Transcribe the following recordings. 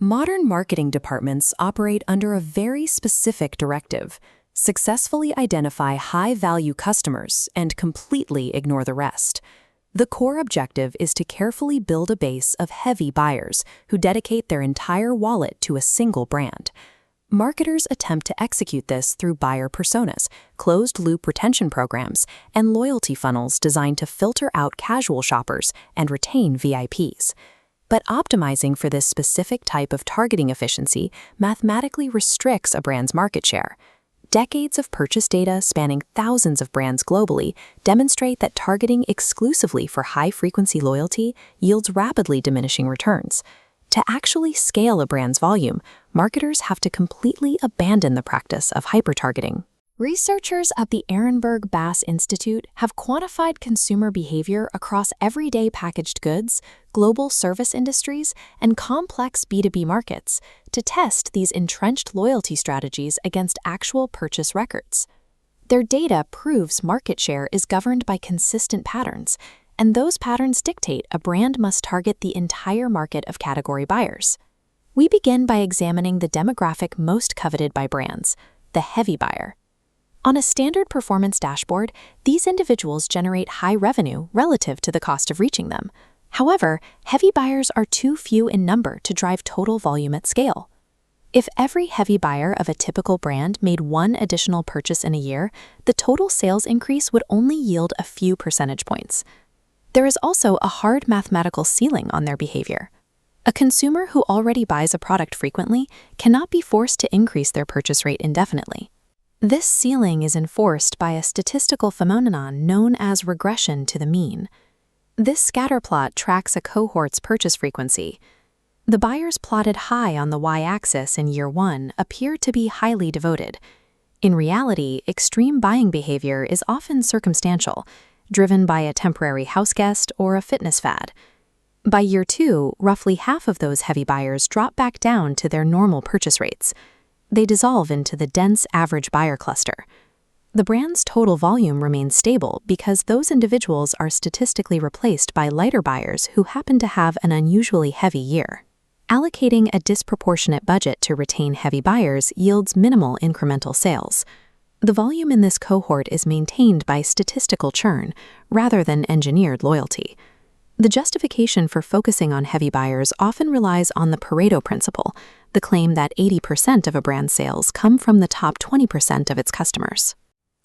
Modern marketing departments operate under a very specific directive: successfully identify high-value customers and completely ignore the rest. The core objective is to carefully build a base of heavy buyers who dedicate their entire wallet to a single brand. Marketers attempt to execute this through buyer personas, closed-loop retention programs, and loyalty funnels designed to filter out casual shoppers and retain VIPs. But optimizing for this specific type of targeting efficiency mathematically restricts a brand's market share. Decades of purchase data spanning thousands of brands globally demonstrate that targeting exclusively for high-frequency loyalty yields rapidly diminishing returns. To actually scale a brand's volume, marketers have to completely abandon the practice of hyper-targeting. Researchers at the Ehrenberg Bass Institute have quantified consumer behavior across everyday packaged goods, global service industries, and complex B2B markets to test these entrenched loyalty strategies against actual purchase records. Their data proves market share is governed by consistent patterns, and those patterns dictate a brand must target the entire market of category buyers. We begin by examining the demographic most coveted by brands, the heavy buyer. On a standard performance dashboard, these individuals generate high revenue relative to the cost of reaching them. However, heavy buyers are too few in number to drive total volume at scale. If every heavy buyer of a typical brand made one additional purchase in a year, the total sales increase would only yield a few percentage points. There is also a hard mathematical ceiling on their behavior. A consumer who already buys a product frequently cannot be forced to increase their purchase rate indefinitely. This ceiling is enforced by a statistical phenomenon known as regression to the mean. This scatterplot tracks a cohort's purchase frequency. The buyers plotted high on the y-axis in year 1 appear to be highly devoted. In reality, extreme buying behavior is often circumstantial, driven by a temporary houseguest or a fitness fad. By year 2, roughly half of those heavy buyers drop back down to their normal purchase rates. They dissolve into the dense average buyer cluster. The brand's total volume remains stable because those individuals are statistically replaced by lighter buyers who happen to have an unusually heavy year. Allocating a disproportionate budget to retain heavy buyers yields minimal incremental sales. The volume in this cohort is maintained by statistical churn rather than engineered loyalty. The justification for focusing on heavy buyers often relies on the Pareto principle, the claim that 80% of a brand's sales come from the top 20% of its customers.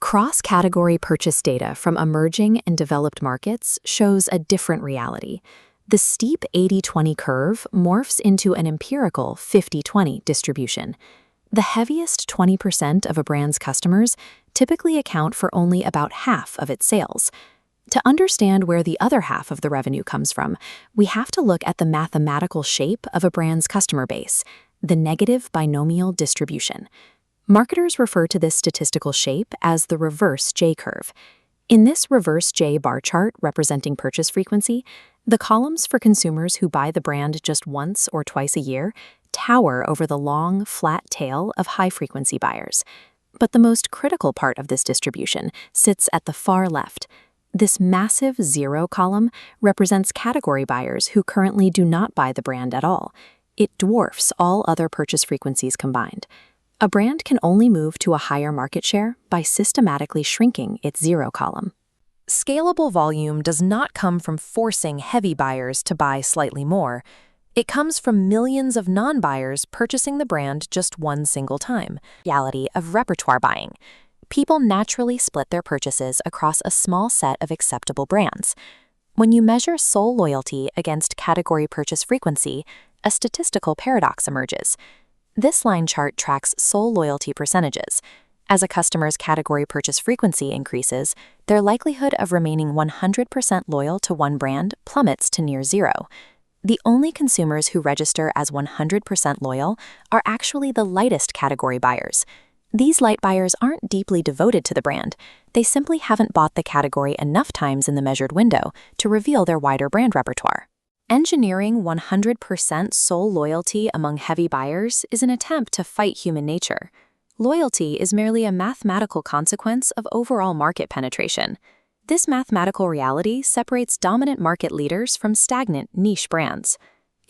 Cross-category purchase data from emerging and developed markets shows a different reality. The steep 80-20 curve morphs into an empirical 50-20 distribution. The heaviest 20% of a brand's customers typically account for only about half of its sales. To understand where the other half of the revenue comes from, we have to look at the mathematical shape of a brand's customer base, the negative binomial distribution. Marketers refer to this statistical shape as the reverse J-curve. In this reverse J bar chart representing purchase frequency, the columns for consumers who buy the brand just once or twice a year tower over the long, flat tail of high-frequency buyers. But the most critical part of this distribution sits at the far left. This massive zero column represents category buyers who currently do not buy the brand at all. It dwarfs all other purchase frequencies combined. A brand can only move to a higher market share by systematically shrinking its zero column. Scalable volume does not come from forcing heavy buyers to buy slightly more. It comes from millions of non-buyers purchasing the brand just one single time. Reality of repertoire buying. People naturally split their purchases across a small set of acceptable brands. When you measure sole loyalty against category purchase frequency, a statistical paradox emerges. This line chart tracks sole loyalty percentages. As a customer's category purchase frequency increases, their likelihood of remaining 100% loyal to one brand plummets to near zero. The only consumers who register as 100% loyal are actually the lightest category buyers. These light buyers aren't deeply devoted to the brand. They simply haven't bought the category enough times in the measured window to reveal their wider brand repertoire. Engineering 100% sole loyalty among heavy buyers is an attempt to fight human nature. Loyalty is merely a mathematical consequence of overall market penetration. This mathematical reality separates dominant market leaders from stagnant niche brands.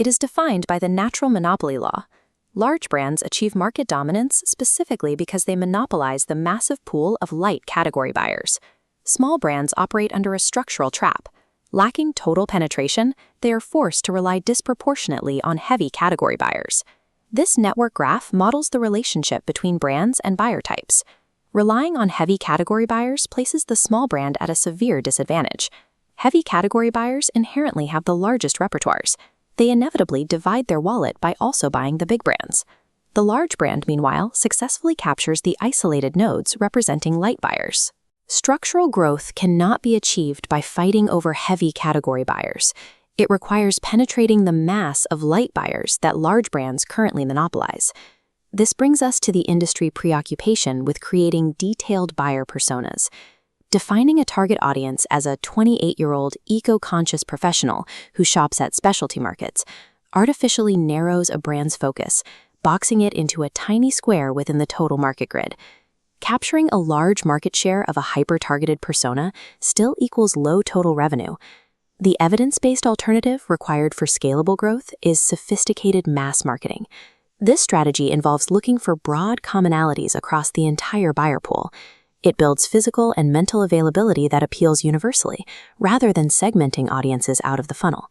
It is defined by the natural monopoly law. Large brands achieve market dominance specifically because they monopolize the massive pool of light category buyers. Small brands operate under a structural trap. Lacking total penetration, they are forced to rely disproportionately on heavy category buyers. This network graph models the relationship between brands and buyer types. Relying on heavy category buyers places the small brand at a severe disadvantage. Heavy category buyers inherently have the largest repertoires. They inevitably divide their wallet by also buying the big brands. The large brand, meanwhile, successfully captures the isolated nodes representing light buyers. Structural growth cannot be achieved by fighting over heavy category buyers. It requires penetrating the mass of light buyers that large brands currently monopolize. This brings us to the industry preoccupation with creating detailed buyer personas. Defining a target audience as a 28-year-old eco-conscious professional who shops at specialty markets artificially narrows a brand's focus, boxing it into a tiny square within the total market grid. Capturing a large market share of a hyper-targeted persona still equals low total revenue. The evidence-based alternative required for scalable growth is sophisticated mass marketing. This strategy involves looking for broad commonalities across the entire buyer pool. It builds physical and mental availability that appeals universally, rather than segmenting audiences out of the funnel.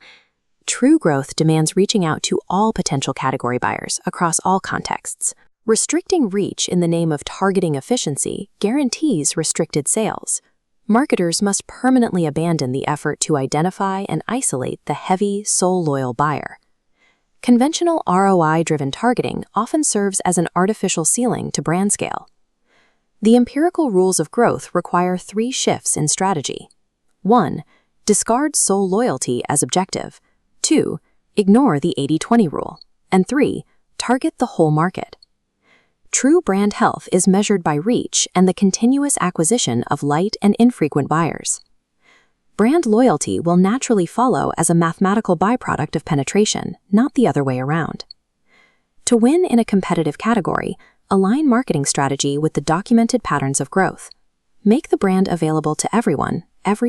True growth demands reaching out to all potential category buyers across all contexts. Restricting reach in the name of targeting efficiency guarantees restricted sales. Marketers must permanently abandon the effort to identify and isolate the heavy, soul-loyal buyer. Conventional ROI-driven targeting often serves as an artificial ceiling to brand scale. The empirical rules of growth require 3 shifts in strategy. 1. Discard soul loyalty as objective. 2. Ignore the 80-20 rule. And 3. Target the whole market. True brand health is measured by reach and the continuous acquisition of light and infrequent buyers. Brand loyalty will naturally follow as a mathematical byproduct of penetration, not the other way around. To win in a competitive category, align marketing strategy with the documented patterns of growth. Make the brand available to everyone, every